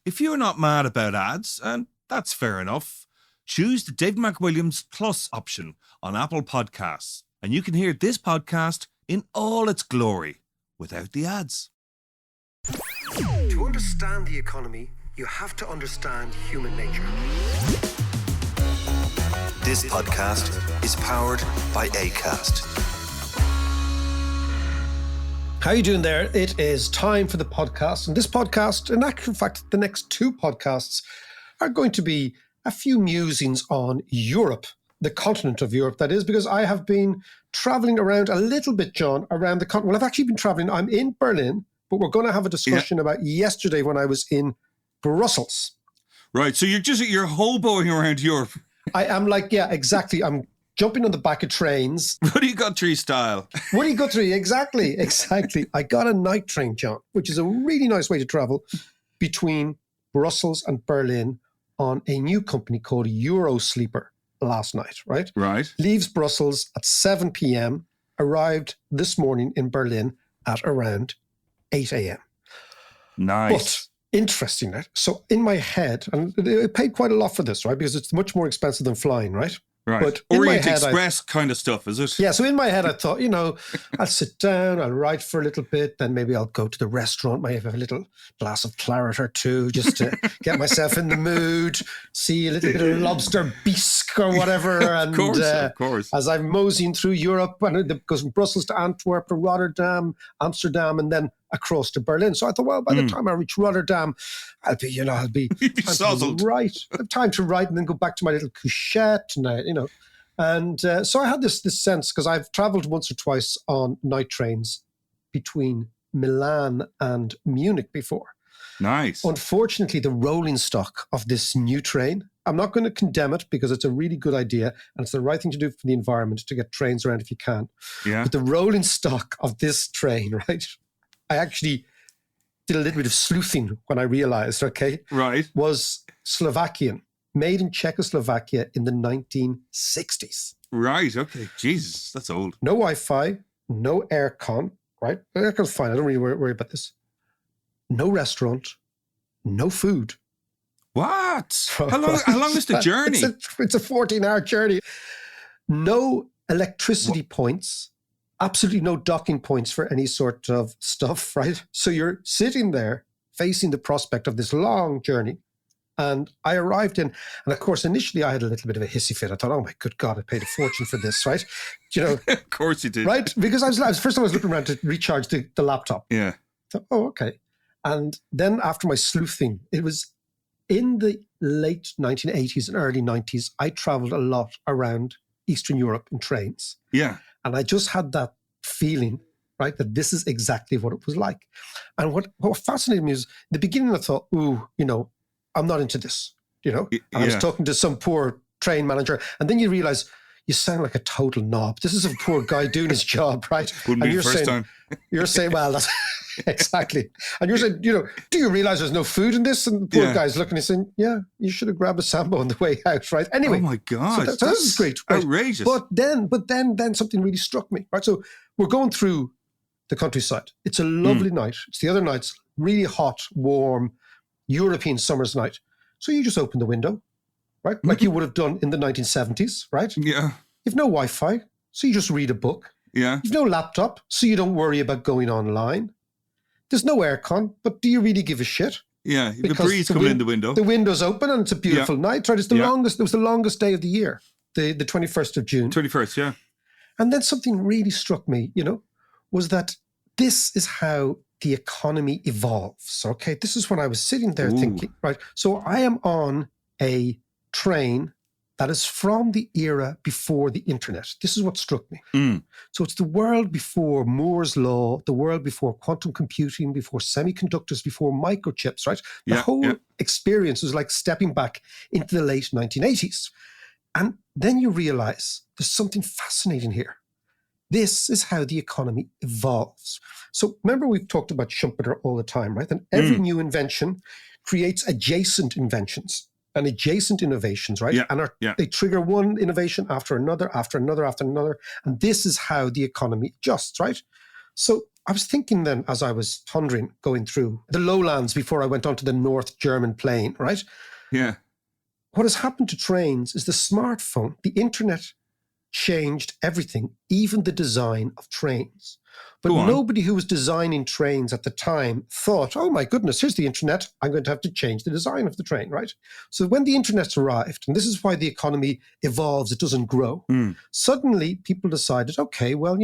If you're not mad about ads, and that's fair enough, choose the Dave McWilliams Plus option on Apple Podcasts, and you can hear this podcast in all its glory without the ads. To understand the economy, you have to understand human nature. This podcast is powered by Acast. How are you doing there? It is time for the podcast. And this podcast, in actual fact, the next two podcasts are going to be a few musings on Europe, the continent of Europe, that is, because I have been traveling around a little bit, John, around the continent. Well, I've actually been traveling. I'm in Berlin, but we're going to have a discussion about yesterday when I was in Brussels. Right. So you're hoboing around Europe. I am exactly. I'm jumping on the back of trains. Woody Guthrie style. Woody Guthrie, exactly. I got a night train, John, which is a really nice way to travel between Brussels and Berlin on a new company called Eurosleeper last night, right? Right. Leaves Brussels at 7 p.m., arrived this morning in Berlin at around 8 a.m. Nice. But interesting, right? So in my head, and I paid quite a lot for this, right? Because it's much more expensive than flying, right? Right. But Orient Express kind of stuff, is it? Yeah. So in my head, I thought, I'll sit down, I'll write for a little bit, then maybe I'll go to the restaurant, maybe have a little glass of claret or two just to get myself in the mood, see a little bit of lobster bisque or whatever. And of course. As I'm moseying through Europe, and it goes from Brussels to Antwerp to Rotterdam, Amsterdam, and then across to Berlin. So I thought, well, by the time I reach Rotterdam, I'll be time to write and then go back to my little couchette tonight, And so I had this sense, because I've traveled once or twice on night trains between Milan and Munich before. Nice. Unfortunately, the rolling stock of this new train, I'm not going to condemn it because it's a really good idea and it's the right thing to do for the environment to get trains around if you can. Yeah. But the rolling stock of this train, right? I actually did a little bit of sleuthing when I realized, right, was Slovakian, made in Czechoslovakia in the 1960s. Right, okay. Jesus, that's old. No Wi-Fi, no aircon, right? Aircon's fine. I don't really worry about this. No restaurant, no food. What? How long is the journey? It's a 14-hour journey. No electricity points. Absolutely no docking points for any sort of stuff, right? So you're sitting there facing the prospect of this long journey. And I arrived in, and of course, initially I had a little bit of a hissy fit. I thought, oh my good God, I paid a fortune for this, right? Of course you did. Right? Because I was first I was looking around to recharge the laptop. Yeah. I thought, oh, okay. And then after my sleuthing, it was in the late 1980s and early 90s, I traveled a lot around Eastern Europe in trains. Yeah. And I just had that feeling, right, that this is exactly what it was like. And what fascinated me is, in the beginning I thought, I'm not into this, And I was talking to some poor train manager, and then you realize you sound like a total knob. This is a poor guy doing his job, right? Wouldn't be the first time. You're saying, well, that's exactly. And you're saying, do you realize there's no food in this? And the poor guy's looking and saying, yeah, you should have grabbed a Sambo on the way out, right? Anyway. Oh my God. So this is great. Right? Outrageous. But then something really struck me, right? So we're going through the countryside. It's a lovely night. It's the other night's really hot, warm, European summer's night. So you just open the window, right? Like you would have done in the 1970s, right? Yeah. You've no Wi-Fi, so you just read a book. Yeah. You've no laptop, so you don't worry about going online. There's no aircon, but do you really give a shit? Yeah, the breeze coming in the window. The window's open and it's a beautiful night, right? It's the longest. It was the longest day of the year, the 21st of June. 21st, yeah. And then something really struck me, was that this is how the economy evolves. Okay, this is when I was sitting there thinking, right? So I am on a train that is from the era before the internet. This is what struck me. So it's the world before Moore's law, the world before quantum computing, before semiconductors, before microchips, right? The whole experience was like stepping back into the late 1980s. And then you realize there's something fascinating here. This is how the economy evolves. So remember, we've talked about Schumpeter all the time, right? And every new invention creates adjacent inventions and adjacent innovations, right? Yeah. And they trigger one innovation after another, after another, after another. And this is how the economy adjusts, right? So I was thinking then, as I was pondering, going through the lowlands before I went onto the North German plain, right? Yeah. What has happened to trains is the smartphone, the internet changed everything, even the design of trains. But Go on. nobody who was designing trains at the time thought, oh my goodness, here's the internet. I'm going to have to change the design of the train, right? So when the internet arrived, and this is why the economy evolves, it doesn't grow. Suddenly people decided, okay, well,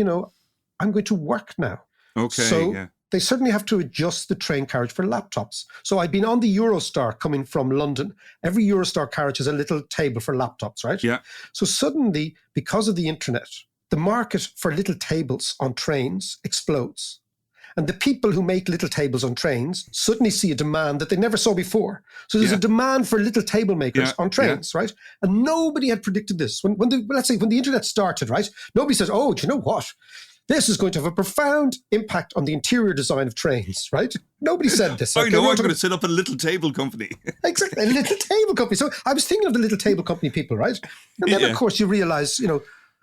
I'm going to work now. Okay. So they certainly have to adjust the train carriage for laptops. So I've been on the Eurostar coming from London. Every Eurostar carriage has a little table for laptops, right? Yeah. So suddenly, because of the internet, the market for little tables on trains explodes. And the people who make little tables on trains suddenly see a demand that they never saw before. So there's a demand for little table makers on trains, right? And nobody had predicted this. Let's say when the internet started, right? Nobody says, oh, do you know what? This is going to have a profound impact on the interior design of trains, right? Nobody said this. I know I'm going to set up a little table company. Exactly, a little table company. So I was thinking of the little table company people, right? And then, of course, you realize,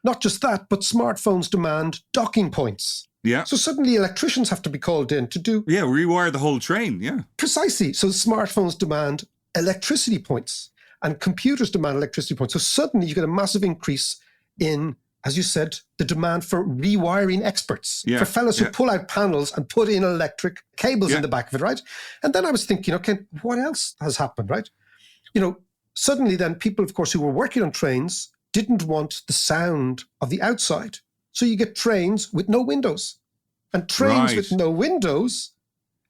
not just that, but smartphones demand docking points. Yeah. So suddenly electricians have to be called in to do... Yeah, rewire the whole train, yeah. Precisely. So smartphones demand electricity points and computers demand electricity points. So suddenly you get a massive increase in, as you said, the demand for rewiring experts, for fellas who pull out panels and put in electric cables in the back of it, right? And then I was thinking, okay, what else has happened, right? Suddenly then people, of course, who were working on trains didn't want the sound of the outside. So you get trains with no windows. And trains with no windows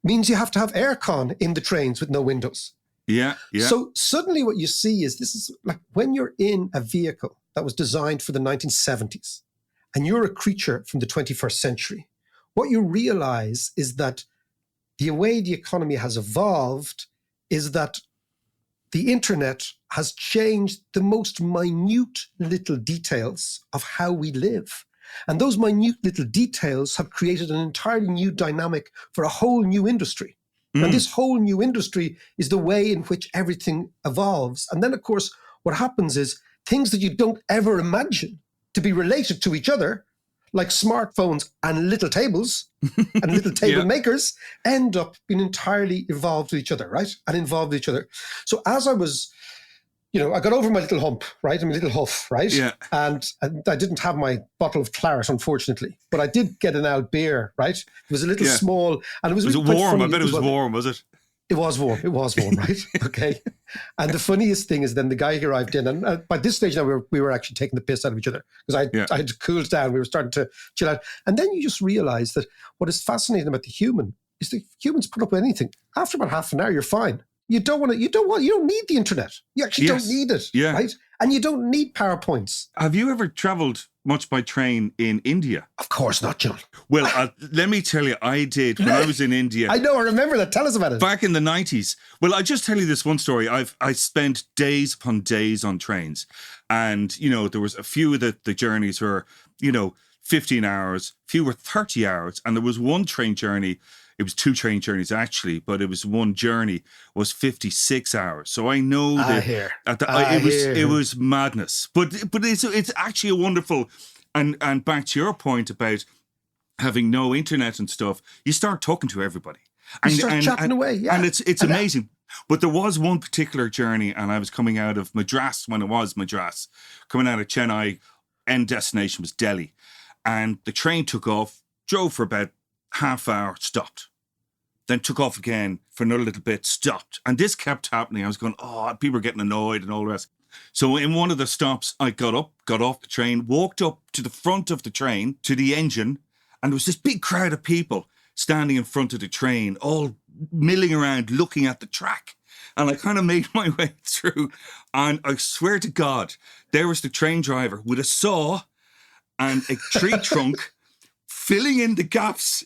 means you have to have aircon in the trains with no windows. Yeah. So suddenly what you see is this is like when you're in a vehicle that was designed for the 1970s and you're a creature from the 21st century, what you realize is that the way the economy has evolved is that the internet has changed the most minute little details of how we live. And those minute little details have created an entirely new dynamic for a whole new industry. And this whole new industry is the way in which everything evolves. And then, of course, what happens is things that you don't ever imagine to be related to each other, like smartphones and little tables and little table makers, end up being entirely involved with each other, right? And involved with each other. So as I was, I got over my little hump, right? My little huff, right? Yeah. And I didn't have my bottle of claret, unfortunately, but I did get an old beer, right? It was a little small, and it was. Was it really quite warm? funny. I bet it was warm, was it? It was warm. It was warm, right? Okay. And the funniest thing is then the guy who arrived in, and by this stage now we were actually taking the piss out of each other because I had cooled down. We were starting to chill out. And then you just realize that what is fascinating about the human is that humans put up with anything. After about half an hour, you're fine. You don't need the internet. You actually don't need it, right? And you don't need PowerPoints. Have you ever traveled much by train in India? Of course not, John. Well, let me tell you, I did when I was in India. I know, I remember that. Tell us about it. Back in the 90s. Well, I'll just tell you this one story. I spent days upon days on trains. And, there was a few of the journeys were, 15 hours, few were 30 hours. And there was one train journey. It was two train journeys, actually, but it was one journey was 56 hours. So I know that it was madness. But it's actually a wonderful, and back to your point about having no internet and stuff, you start talking to everybody. And you start chatting away, yeah. And it's amazing. But there was one particular journey, and I was coming out of Madras when it was Madras, coming out of Chennai, end destination was Delhi. And the train took off, drove for about half hour, stopped. Then took off again for another little bit, stopped. And this kept happening. I was going, people are getting annoyed and all the rest. So in one of the stops, I got off the train, walked up to the front of the train, to the engine, and there was this big crowd of people standing in front of the train, all milling around, looking at the track. And I kind of made my way through. And I swear to God, there was the train driver with a saw and a tree trunk filling in the gaps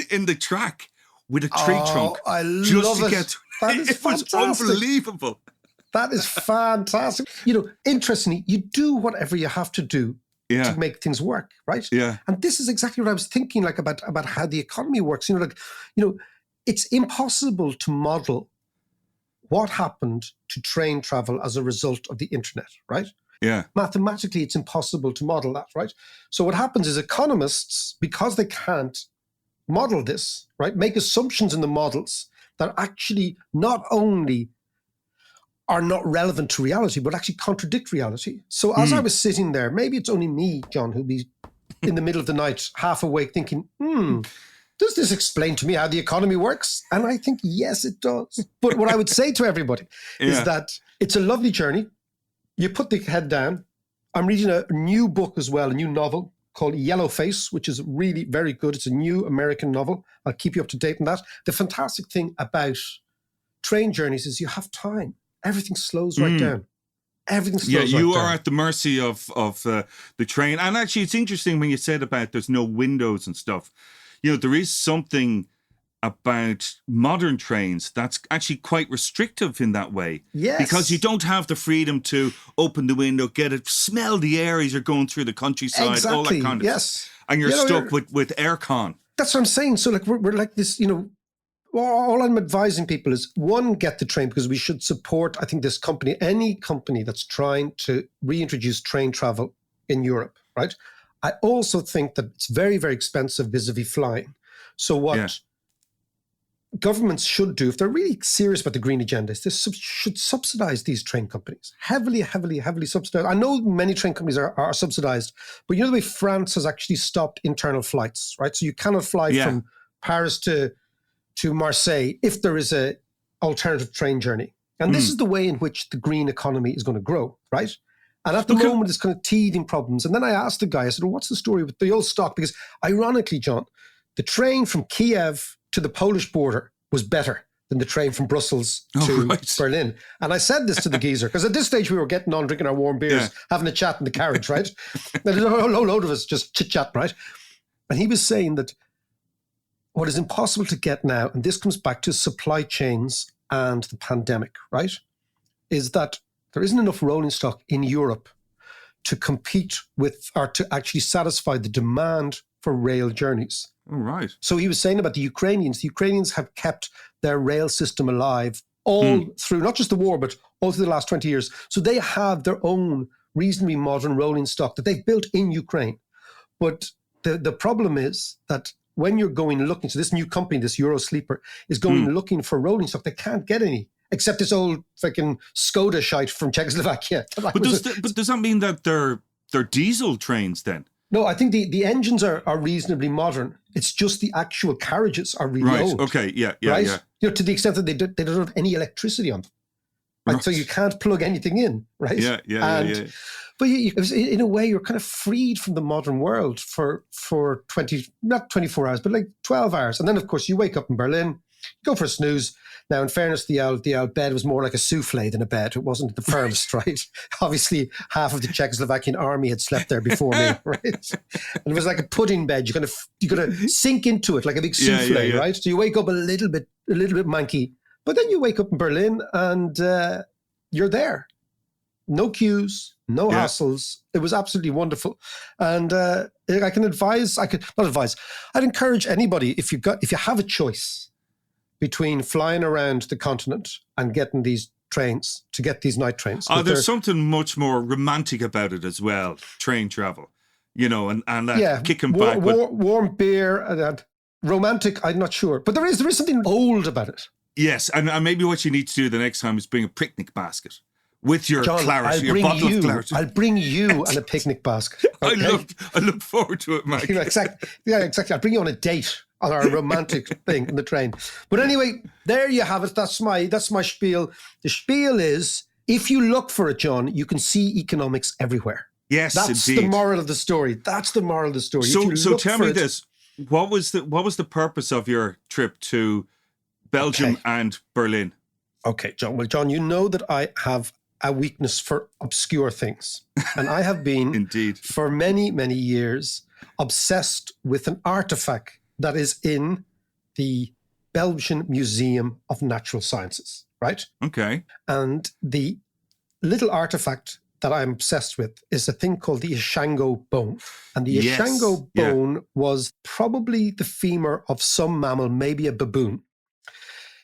in the track with a tree trunk. I love it. That is it was unbelievable. That is fantastic. Interestingly, you do whatever you have to do to make things work, right? Yeah. And this is exactly what I was thinking, like about how the economy works. It's impossible to model what happened to train travel as a result of the internet, right? Yeah. Mathematically, it's impossible to model that, right? So what happens is economists, because they can't model this, right? Make assumptions in the models that actually not only are not relevant to reality, but actually contradict reality. So as I was sitting there, maybe it's only me, John, who'd be in the middle of the night, half awake, thinking, does this explain to me how the economy works? And I think, yes, it does. But what I would say to everybody is that it's a lovely journey. You put the head down. I'm reading a new book as well, a new novel called Yellowface, which is really very good. It's a new American novel. I'll keep you up to date on that. The fantastic thing about train journeys is you have time. Everything slows right down. Everything slows right down. Yeah, you are at the mercy of the train. And actually, it's interesting when you said about there's no windows and stuff. You know, there is something about modern trains that's actually quite restrictive in that way. Yes. Because you don't have the freedom to open the window, get it, smell the air as you're going through the countryside, all that kind of stuff. And you're stuck with aircon. That's what I'm saying. So like we're like this, you know, all I'm advising people is, one, get the train, because we should support, I think, this company, any company that's trying to reintroduce train travel in Europe, right? I also think that it's very, very expensive vis-a-vis flying. So what governments should do, if they're really serious about the green agenda, is they should subsidize these train companies. Heavily, heavily, heavily subsidize. I know many train companies are subsidized, but you know the way France has actually stopped internal flights, right? So you cannot fly from Paris to Marseille if there is a alternative train journey. And this is the way in which the green economy is going to grow, right? And at the moment, it's kind of teething problems. And then I asked the guy, I said, well, what's the story with the old stock? Because ironically, John, the train from Kiev to the Polish border was better than the train from Brussels to Berlin. And I said this to the geezer, because at this stage we were getting on, drinking our warm beers, having a chat in the carriage, right? And there's a whole load of us just chit-chat, right? And he was saying that what is impossible to get now, and this comes back to supply chains and the pandemic, right, is that there isn't enough rolling stock in Europe to compete with, or to actually satisfy the demand for rail journeys. All right. So he was saying about the Ukrainians. The Ukrainians have kept their rail system alive all through, not just the war, but all through the last 20 years. So they have their own reasonably modern rolling stock that they've built in Ukraine. But the problem is that when you're going looking, so this new company, this Eurosleeper, is going looking for rolling stock, they can't get any, except this old fucking Skoda shite from Czechoslovakia. But does that mean that they're diesel trains then? No, I think the engines are reasonably modern. It's just the actual carriages are really old. Okay, yeah. You know, to the extent that they don't have any electricity on them. Right? So you can't plug anything in, right? Yeah. But in a way, you're kind of freed from the modern world for not 24 hours, but like 12 hours. And then, of course, you wake up in Berlin, go for a snooze. Now, in fairness, the old bed was more like a souffle than a bed. It wasn't the firmest, right? Obviously, half of the Czechoslovakian army had slept there before me, right? And it was like a pudding bed. You gotta sink into it like a big souffle, right? So you wake up a little bit manky, but then you wake up in Berlin and you're there. No queues, no hassles. It was absolutely wonderful. And I'd encourage anybody, if you have a choice between flying around the continent and getting these trains, to get these night trains. There's something much more romantic about it as well, train travel, you know, and kicking back. Warm beer, and romantic, I'm not sure. But there is something old about it. Yes, and maybe what you need to do the next time is bring a picnic basket with your claret, your bottle of claret. I'll bring you on a picnic basket. Okay? I look forward to it, Mike. Exactly. Yeah, exactly. I'll bring you on a date on our romantic thing in the train. But anyway, there you have it. That's my spiel. The spiel is, if you look for it, John, you can see economics everywhere. Yes, that's indeed. The moral of the story. That's the moral of the story. So tell me this: what was the purpose of your trip to Belgium and Berlin? Okay, John. Well, John, you know that I have a weakness for obscure things, and I have been indeed for many, many years obsessed with an artifact that is in the Belgian Museum of Natural Sciences, right? Okay. And the little artifact that I'm obsessed with is a thing called the Ishango bone. And the Ishango bone was probably the femur of some mammal, maybe a baboon.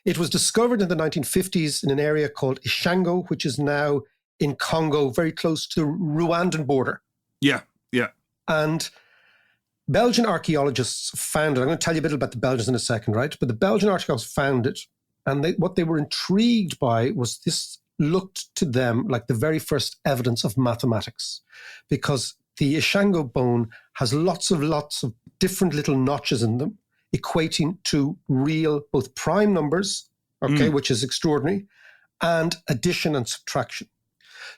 It was discovered in the 1950s in an area called Ishango, which is now in Congo, very close to the Rwandan border. Yeah. And Belgian archaeologists found it. I'm going to tell you a bit about the Belgians in a second, right? But the Belgian archaeologists found it. And what they were intrigued by was this looked to them like the very first evidence of mathematics, because the Ishango bone has lots of different little notches in them, equating to real both prime numbers, okay, which is extraordinary, and addition and subtraction.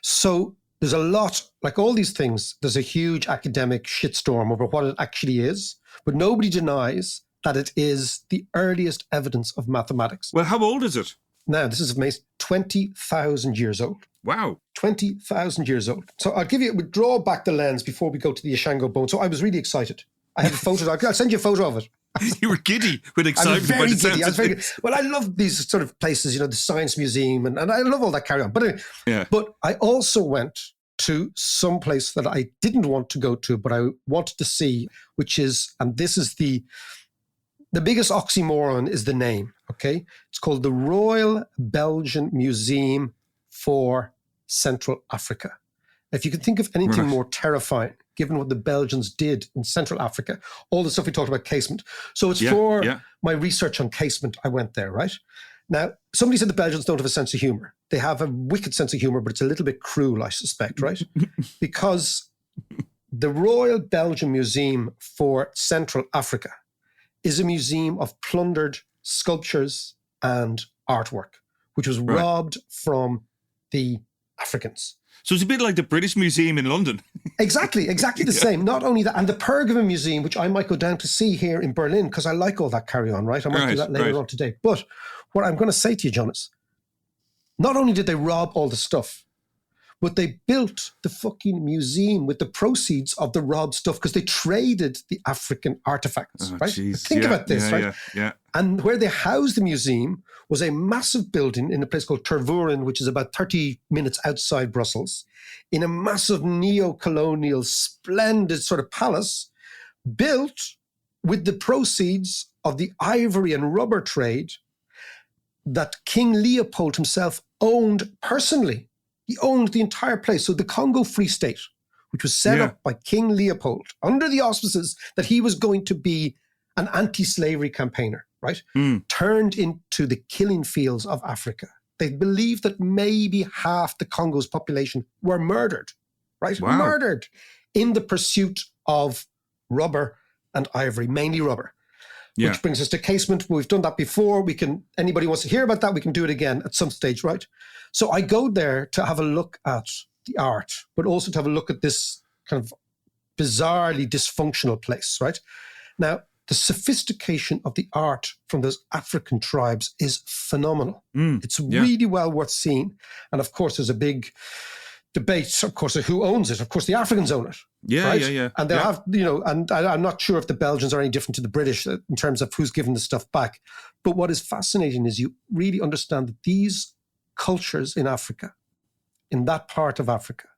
So there's a lot, like all these things, there's a huge academic shitstorm over what it actually is, but nobody denies that it is the earliest evidence of mathematics. Well, how old is it? Now, this is amazing. 20,000 years old. Wow. 20,000 years old. So we'll draw back the lens before we go to the Ishango bone. So I was really excited. I had a photo. I'll send you a photo of it. You were giddy with excitement. I was very giddy. Well, I love these sort of places, the Science Museum, and I love all that carry on. But anyway, But I also went to some place that I didn't want to go to, but I wanted to see, which is, and this is the biggest oxymoron is the name, okay? It's called the Royal Belgian Museum for Central Africa. If you can think of anything more terrifying, given what the Belgians did in Central Africa, all the stuff we talked about casement. So it's for my research on casement, I went there, right? Now, somebody said the Belgians don't have a sense of humor. They have a wicked sense of humor, but it's a little bit cruel, I suspect, right? Because the Royal Belgian Museum for Central Africa is a museum of plundered sculptures and artwork, which was robbed from the Africans. So it's a bit like the British Museum in London. Exactly the same. Not only that, and the Pergamon Museum, which I might go down to see here in Berlin, because I like all that carry on, right? I might do that later on today. But what I'm going to say to you, John, is not only did they rob all the stuff, but they built the fucking museum with the proceeds of the robbed stuff, because they traded the African artifacts, right? Geez. Think about this, right? Yeah. And where they housed the museum was a massive building in a place called Tervuren, which is about 30 minutes outside Brussels, in a massive neo-colonial, splendid sort of palace built with the proceeds of the ivory and rubber trade that King Leopold himself owned personally. He owned the entire place. So the Congo Free State, which was set up by King Leopold under the auspices that he was going to be an anti-slavery campaigner, right? Turned into the killing fields of Africa. They believed that maybe half the Congo's population were murdered, right? Wow. Murdered in the pursuit of rubber and ivory, mainly rubber. Yeah. Which brings us to casement. We've done that before. Anybody wants to hear about that, we can do it again at some stage, right? So I go there to have a look at the art, but also to have a look at this kind of bizarrely dysfunctional place, right? Now, the sophistication of the art from those African tribes is phenomenal. It's really well worth seeing. And of course, there's a big debate, of course, of who owns it. Of course, the Africans own it. Yeah. And they have, and I'm not sure if the Belgians are any different to the British in terms of who's given the stuff back. But what is fascinating is you really understand that these cultures in Africa, in that part of Africa,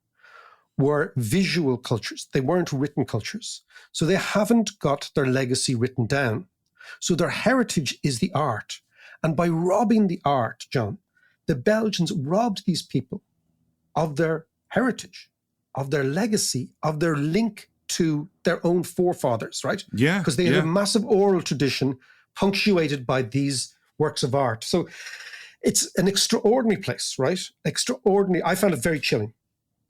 were visual cultures. They weren't written cultures. So they haven't got their legacy written down. So their heritage is the art. And by robbing the art, John, the Belgians robbed these people of their heritage, of their legacy, of their link to their own forefathers, right? Yeah. Because they had a massive oral tradition punctuated by these works of art. So it's an extraordinary place, right? Extraordinary. I found it very chilling.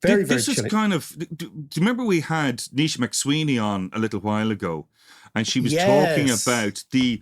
Very chilling. This is kind of, do you remember we had Nisha McSweeney on a little while ago, and she was talking about the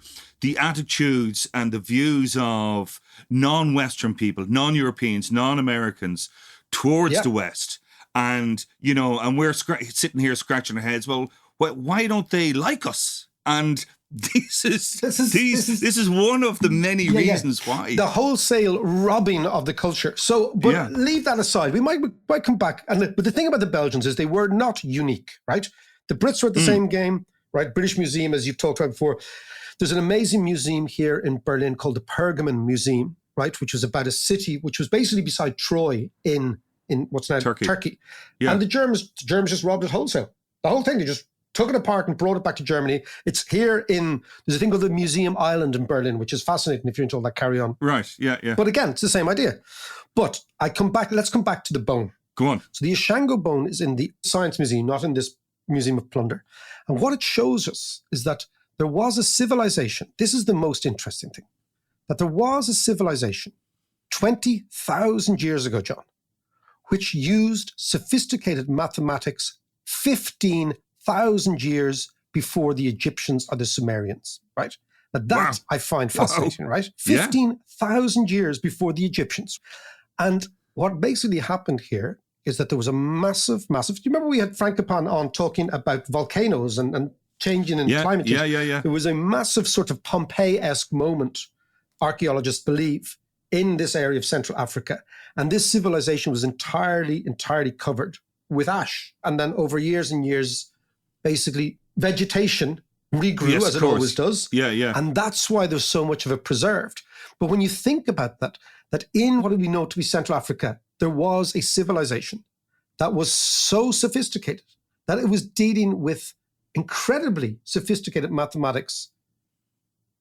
attitudes and the views of non-Western people, non-Europeans, non-Americans towards the West. And, and we're sitting here scratching our heads. Well, why don't they like us? And this is one of the many reasons why. The wholesale robbing of the culture. So, but leave that aside. We might come back. But the thing about the Belgians is they were not unique, right? The Brits were at the same game, right? British Museum, as you've talked about before. There's an amazing museum here in Berlin called the Pergamon Museum, right? Which was about a city, which was basically beside Troy in what's now Turkey. Yeah. And the Germans just robbed it wholesale. The whole thing, they just took it apart and brought it back to Germany. It's here there's a thing called the Museum Island in Berlin, which is fascinating if you're into all that carry on. Right, yeah. But again, it's the same idea. But let's come back to the bone. Go on. So the Ishango bone is in the Science Museum, not in this Museum of Plunder. And what it shows us is that there was a civilization. This is the most interesting thing, that there was a civilization 20,000 years ago, John, which used sophisticated mathematics 15,000 years before the Egyptians or the Sumerians, right? Now that I find fascinating, right? 15,000 years before the Egyptians. And what basically happened here is that there was a massive, do you remember we had Frank Capon on talking about volcanoes and changing in climate change? Yeah. There was a massive sort of Pompeii-esque moment, archaeologists believe, in this area of Central Africa. And this civilization was entirely covered with ash. And then over years and years, basically vegetation regrew, as it always does. Yeah. And that's why there's so much of it preserved. But when you think about that in what do we know to be Central Africa, there was a civilization that was so sophisticated that it was dealing with incredibly sophisticated mathematics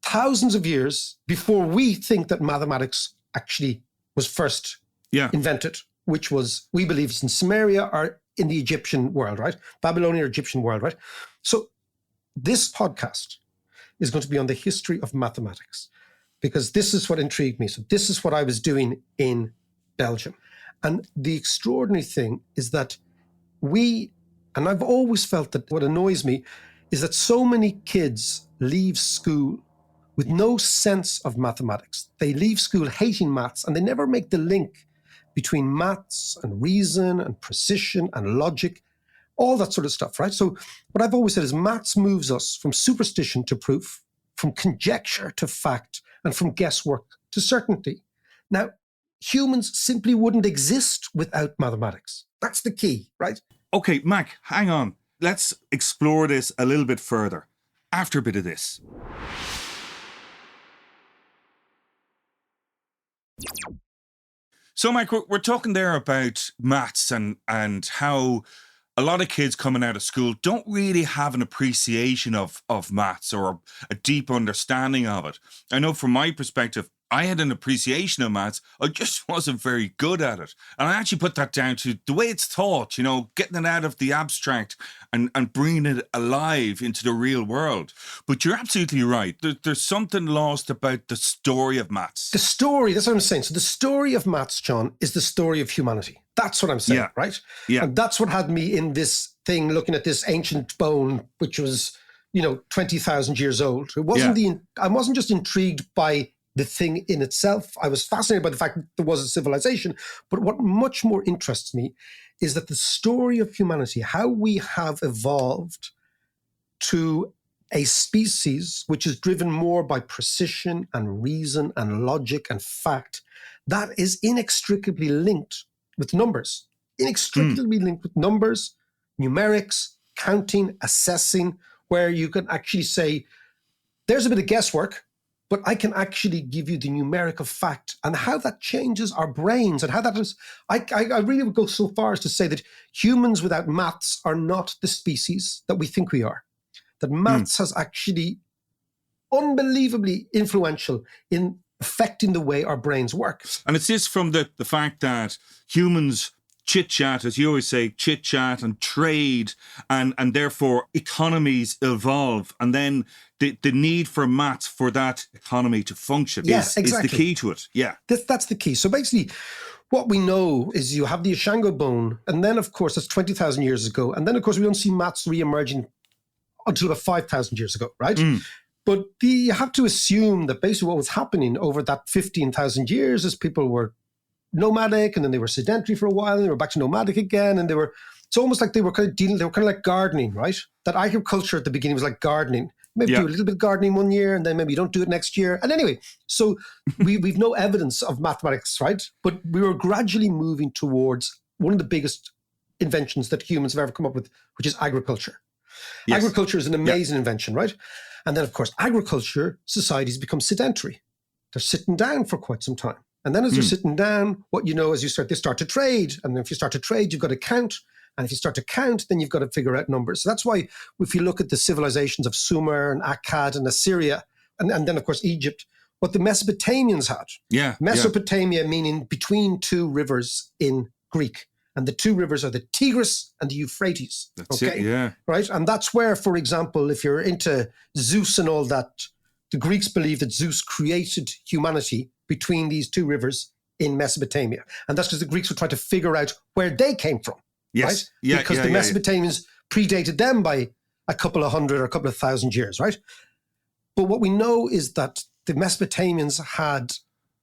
thousands of years before we think that mathematics actually was first invented, which was, we believe, in Sumeria or in the Egyptian world, right? Babylonian or Egyptian world, right? So this podcast is going to be on the history of mathematics, because this is what intrigued me. So this is what I was doing in Belgium. And the extraordinary thing is that and I've always felt that what annoys me is that so many kids leave school with no sense of mathematics. They leave school hating maths, and they never make the link between maths and reason and precision and logic, all that sort of stuff, right? So what I've always said is maths moves us from superstition to proof, from conjecture to fact, and from guesswork to certainty. Now, humans simply wouldn't exist without mathematics. That's the key, right? Okay, Mac, hang on. Let's explore this a little bit further after a bit of this. So, Mike, we're talking there about maths and how a lot of kids coming out of school don't really have an appreciation of maths or a deep understanding of it. I know from my perspective, I had an appreciation of maths. I just wasn't very good at it. And I actually put that down to the way it's taught, getting it out of the abstract and bringing it alive into the real world. But you're absolutely right. There's something lost about the story of maths. The story, that's what I'm saying. So the story of maths, John, is the story of humanity. That's what I'm saying, right? Yeah. And that's what had me in this thing, looking at this ancient bone, which was, 20,000 years old. It wasn't I wasn't just intrigued by the thing in itself. I was fascinated by the fact that there was a civilization. But what much more interests me is that the story of humanity, how we have evolved to a species which is driven more by precision and reason and logic and fact, that is inextricably linked with numbers. Inextricably linked with numbers, numerics, counting, assessing, where you can actually say, there's a bit of guesswork, but I can actually give you the numeric of fact, and how that changes our brains and how that is. I really would go so far as to say that humans without maths are not the species that we think we are. That maths has actually unbelievably influential in affecting the way our brains work. And it's this from the fact that humans chit-chat, as you always say, chit-chat and trade, and therefore economies evolve. And then the need for maths for that economy to function is the key to it. Yeah. That's the key. So basically, what we know is you have the Ishango bone, and then, of course, that's 20,000 years ago. And then, of course, we don't see maths re-emerging until about 5,000 years ago, right? But you have to assume that basically what was happening over that 15,000 years is people were nomadic, and then they were sedentary for a while, and they were back to nomadic again, and it's almost like they were kind of like gardening, right? That agriculture at the beginning was like gardening. Maybe do a little bit of gardening one year, and then maybe you don't do it next year. And anyway, so we've no evidence of mathematics, right? But we were gradually moving towards one of the biggest inventions that humans have ever come up with, which is agriculture. Yes. Agriculture is an amazing invention, right? And then, of course, agriculture societies become sedentary. They're sitting down for quite some time. And then as they're sitting down, they start to trade. And if you start to trade, you've got to count. And if you start to count, then you've got to figure out numbers. So that's why if you look at the civilizations of Sumer and Akkad and Assyria, and then, of course, Egypt, what the Mesopotamians had. Yeah. Mesopotamia meaning between two rivers in Greek. And the two rivers are the Tigris and the Euphrates. That's it, yeah. Right? And that's where, for example, if you're into Zeus and all that, the Greeks believe that Zeus created humanity between these two rivers in Mesopotamia. And that's because the Greeks were trying to figure out where they came from. Yes. Right? Yeah, because yeah, the yeah, Mesopotamians predated them by a couple of hundred or a couple of thousand years, right? But what we know is that the Mesopotamians had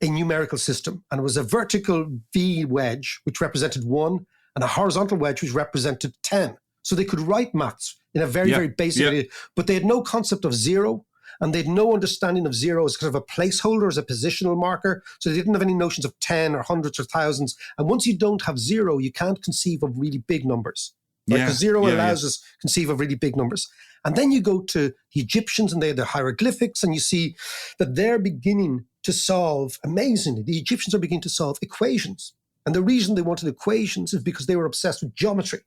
a numerical system, and it was a vertical V wedge, which represented 1, and a horizontal wedge, which represented 10. So they could write maths in a very, very basic way, but they had no concept of 0, and they had no understanding of 0 as kind of a placeholder, as a positional marker. So they didn't have any notions of 10 or hundreds or thousands. And once you don't have 0, you can't conceive of really big numbers. Right? Because 0 allows us to conceive of really big numbers. And then you go to the Egyptians and they had their hieroglyphics, and you see that they're beginning to solve, amazingly, the Egyptians are beginning to solve equations. And the reason they wanted equations is because they were obsessed with geometry.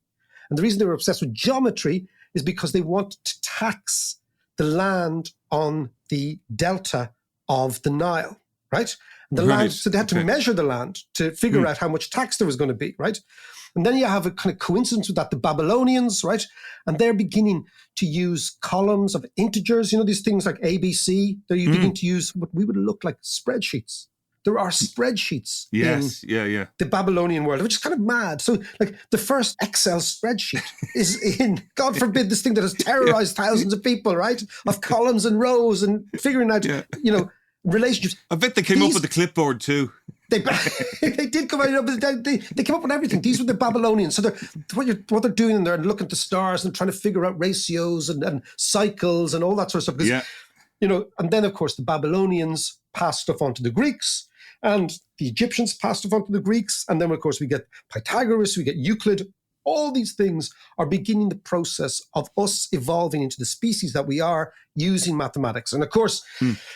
And the reason they were obsessed with geometry is because they wanted to tax the land on the delta of the Nile, right? And the land, so they had to measure the land to figure out how much tax there was going to be, right? And then you have a kind of coincidence with that, the Babylonians, right? And they're beginning to use columns of integers, you know, these things like ABC. They're beginning to use what we would look like spreadsheets. There are spreadsheets in the Babylonian world, which is kind of mad. So like the first Excel spreadsheet is in, God forbid, this thing that has terrorized thousands of people, right? Of columns and rows and figuring out, you know, relationships. I bet they came up with the clipboard too. They did come out, they came up with everything. These were the Babylonians. So what they're doing, they're looking at the stars and trying to figure out ratios and cycles and all that sort of stuff. Because, you know, and then of course the Babylonians passed stuff on to the Greeks, and the Egyptians passed stuff on to the Greeks. And then of course we get Pythagoras, we get Euclid. All these things are beginning the process of us evolving into the species that we are using mathematics. And of course,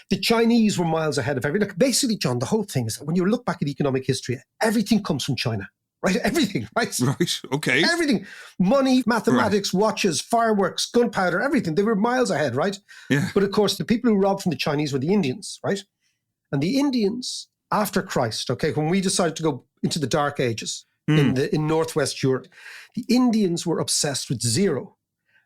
the Chinese were miles ahead of everything. Like basically, John, the whole thing is that when you look back at economic history, everything comes from China, right? Everything, right? Right, okay. Everything. Money, mathematics, watches, fireworks, gunpowder, everything. They were miles ahead, right? Yeah. But of course, the people who robbed from the Chinese were the Indians, right? And the Indians, after Christ, okay, when we decided to go into the Dark Ages, in Northwest Europe, the Indians were obsessed with 0.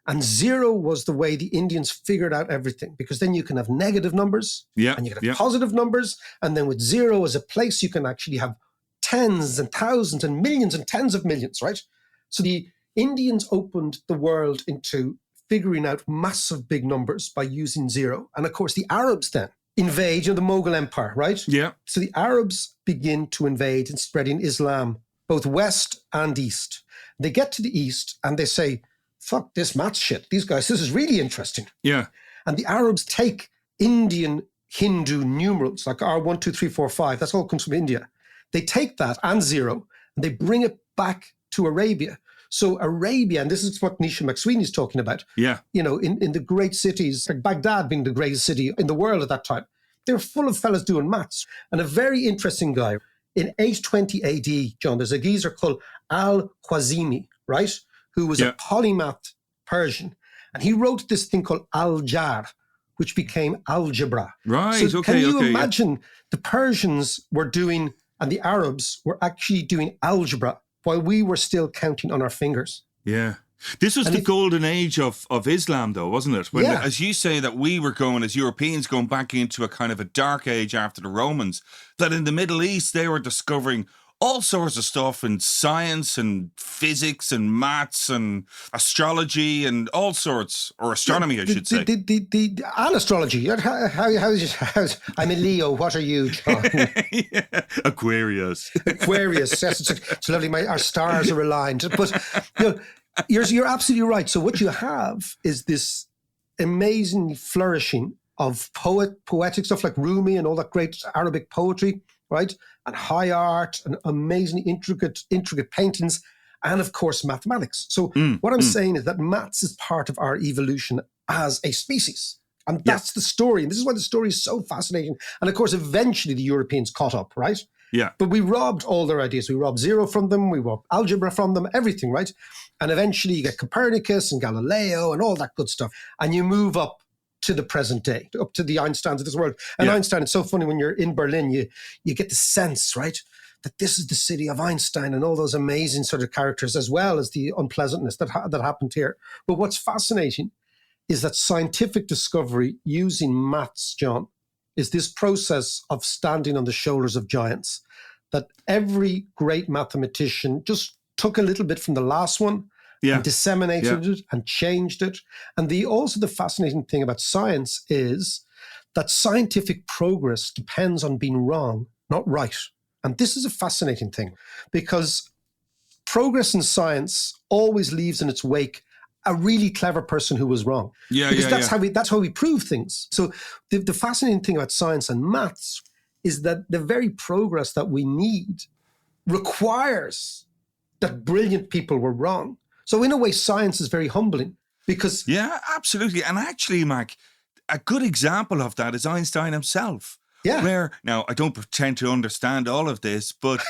And 0 was the way the Indians figured out everything, because then you can have negative numbers and you can have positive numbers. And then with 0 as a place, you can actually have tens and thousands and millions and tens of millions, right? So the Indians opened the world into figuring out massive big numbers by using 0. And of course, the Arabs then invade, you know, the Mughal Empire, right? Yeah. So the Arabs begin to invade and spreading Islam, both west and east. They get to the east and they say, fuck this math shit. These guys, this is really interesting. Yeah. And the Arabs take Indian Hindu numerals, like R1, 2, 3, 4, 5. That's all comes from India. They take that and 0, and they bring it back to Arabia. So Arabia, and this is what Nisha McSweeney is talking about. Yeah. You know, in the great cities, like Baghdad being the greatest city in the world at that time, they were full of fellas doing maths. And a very interesting guy, in 820 AD, John, there's a geezer called Al-Khwarizmi, right? Who was a polymath Persian. And he wrote this thing called Al-Jar, which became algebra. Right, so can you imagine the Persians were doing, and the Arabs were actually doing algebra while we were still counting on our fingers. Yeah. This was the golden age of Islam, though, wasn't it? When, as you say, that we were going, as Europeans, going back into a kind of a dark age after the Romans, that in the Middle East, they were discovering all sorts of stuff in science and physics and maths and astrology and all sorts, or astronomy, I should say. And astrology. How's I'm a Leo. What are you, John? Aquarius. Aquarius. Yes, it's lovely. Our stars are aligned. But you know, you're absolutely right. So what you have is this amazing flourishing of poetic stuff like Rumi and all that great Arabic poetry, right? And high art and amazingly intricate paintings, and of course mathematics. So what I'm saying is that maths is part of our evolution as a species. And that's the story. And this is why the story is so fascinating. And of course, eventually the Europeans caught up, right? Yeah. But we robbed all their ideas. We robbed 0 from them. We robbed algebra from them, everything, right? And eventually you get Copernicus and Galileo and all that good stuff. And you move up to the present day, up to the Einsteins of this world. And Einstein, it's so funny when you're in Berlin, you get the sense, right, that this is the city of Einstein and all those amazing sort of characters, as well as the unpleasantness that happened here. But what's fascinating is that scientific discovery using maths, John, is this process of standing on the shoulders of giants, that every great mathematician just took a little bit from the last one and disseminated it and changed it. And also the fascinating thing about science is that scientific progress depends on being wrong, not right. And this is a fascinating thing, because progress in science always leaves in its wake a really clever person who was wrong. Because that's how we prove things. So the fascinating thing about science and maths is that the very progress that we need requires that brilliant people were wrong. So in a way, science is very humbling because... Yeah, absolutely. And actually, Mac, a good example of that is Einstein himself. Yeah. Where, now, I don't pretend to understand all of this, but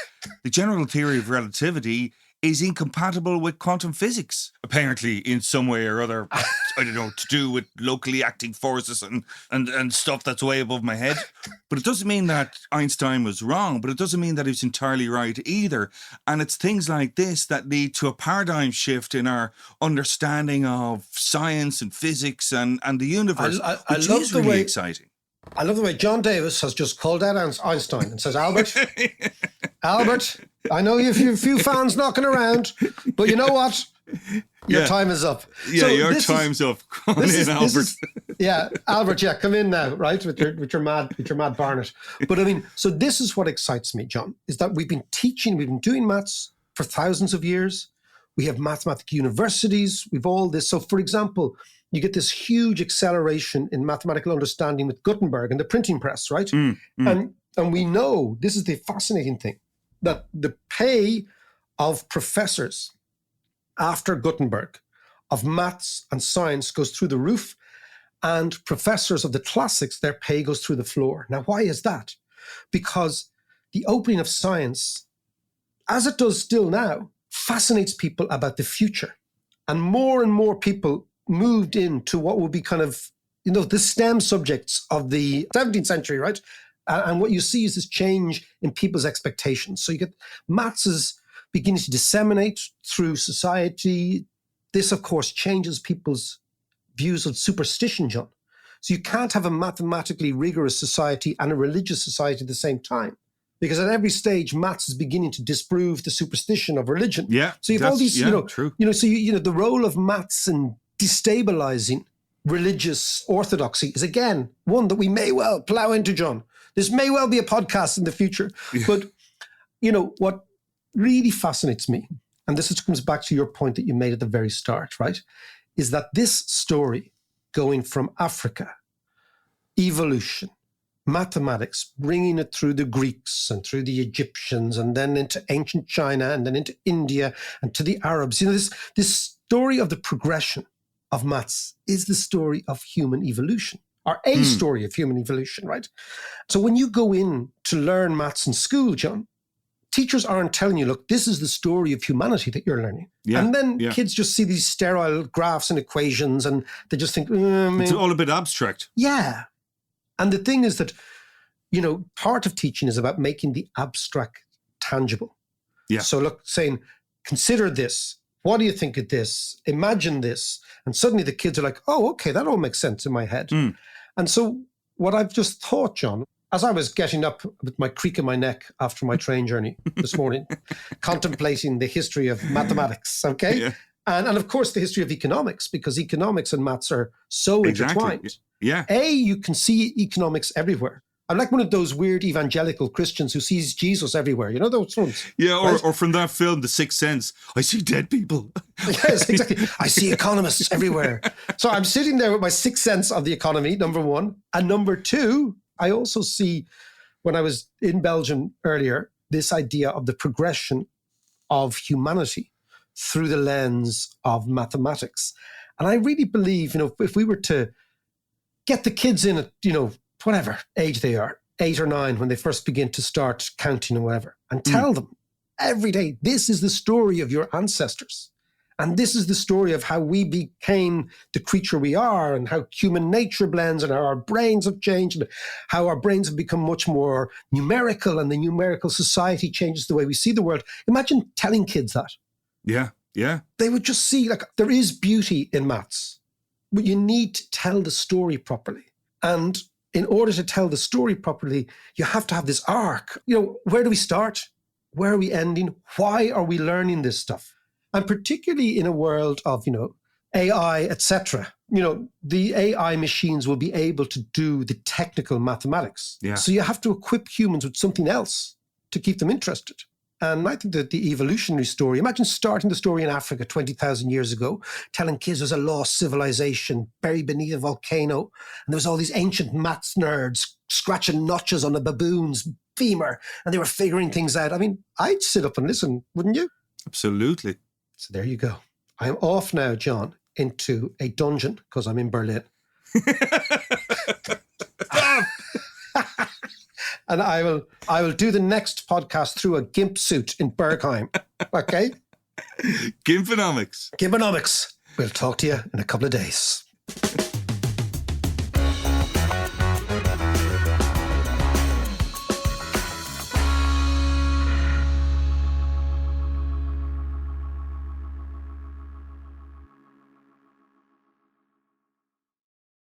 the general theory of relativity is incompatible with quantum physics, apparently in some way or other. I don't know, to do with locally acting forces and stuff that's way above my head. But it doesn't mean that Einstein was wrong, but it doesn't mean that he was entirely right either. And it's things like this that lead to a paradigm shift in our understanding of science and physics and the universe, which is really exciting. I love the way John Davis has just called out Einstein and says, Albert, I know you have a few fans knocking around, but you know what? Your time is up. Yeah, so your time's up. Come on in, Albert. Albert, come in now, right? With your mad Barnett. But I mean, so this is what excites me, John, is that we've been doing maths for thousands of years. We have mathematical universities. We've all this. So for example, you get this huge acceleration in mathematical understanding with Gutenberg and the printing press, right? And we know, this is the fascinating thing, that the pay of professors after Gutenberg of maths and science goes through the roof, and professors of the classics, their pay goes through the floor. Now, why is that? Because the opening of science, as it does still now, fascinates people about the future. And more people moved into what would be kind of, the STEM subjects of the 17th century, right? And what you see is this change in people's expectations. So you get maths is beginning to disseminate through society. This, of course, changes people's views of superstition, John. So you can't have a mathematically rigorous society and a religious society at the same time, because at every stage, maths is beginning to disprove the superstition of religion. Yeah. So you have all these, true. So the role of maths in destabilizing religious orthodoxy is, again, one that we may well plow into, John. This may well be a podcast in the future. But, what really fascinates me, and this comes back to your point that you made at the very start, right, is that this story going from Africa, evolution, mathematics, bringing it through the Greeks and through the Egyptians and then into ancient China and then into India and to the Arabs, this story of the progression of maths is the story of human evolution, or a story of human evolution, right? So when you go in to learn maths in school, John, teachers aren't telling you, look, this is the story of humanity that you're learning. Yeah, and then kids just see these sterile graphs and equations and they just think, it's all a bit abstract. Yeah. And the thing is that, part of teaching is about making the abstract tangible. Yeah. So look, saying, consider this. What do you think of this? Imagine this. And suddenly the kids are like, oh, okay, that all makes sense in my head. And so what I've just thought, John, as I was getting up with my creak in my neck after my train journey this morning, contemplating the history of mathematics, okay? Yeah. And of course, the history of economics, because economics and maths are so intertwined. Yeah. You can see economics everywhere. I'm like one of those weird evangelical Christians who sees Jesus everywhere. You know those ones? Yeah, or from that film, The Sixth Sense, I see dead people. Yes, exactly. I see economists everywhere. So I'm sitting there with my sixth sense of the economy, number one. And number two, I also see, when I was in Belgium earlier, this idea of the progression of humanity through the lens of mathematics. And I really believe, if we were to get the kids in at, whatever age they are, 8 or 9, when they first begin to start counting or whatever, and tell them every day, this is the story of your ancestors. And this is the story of how we became the creature we are and how human nature blends and how our brains have changed and how our brains have become much more numerical and the numerical society changes the way we see the world. Imagine telling kids that. Yeah, yeah. They would just see, like, there is beauty in maths, but you need to tell the story properly. And in order to tell the story properly, you have to have this arc. Where do we start? Where are we ending? Why are we learning this stuff? And particularly in a world of, AI, etc., the AI machines will be able to do the technical mathematics. Yeah. So you have to equip humans with something else to keep them interested. And I think that the evolutionary story, imagine starting the story in Africa 20,000 years ago, telling kids there's a lost civilization buried beneath a volcano, and there was all these ancient maths nerds scratching notches on a baboon's femur, and they were figuring things out. I mean, I'd sit up and listen, wouldn't you? Absolutely. So there you go. I'm off now, John, into a dungeon because I'm in Berlin. And I will do the next podcast through a GIMP suit in Bergheim. Okay? Gimponomics. Gimponomics. We'll talk to you in a couple of days.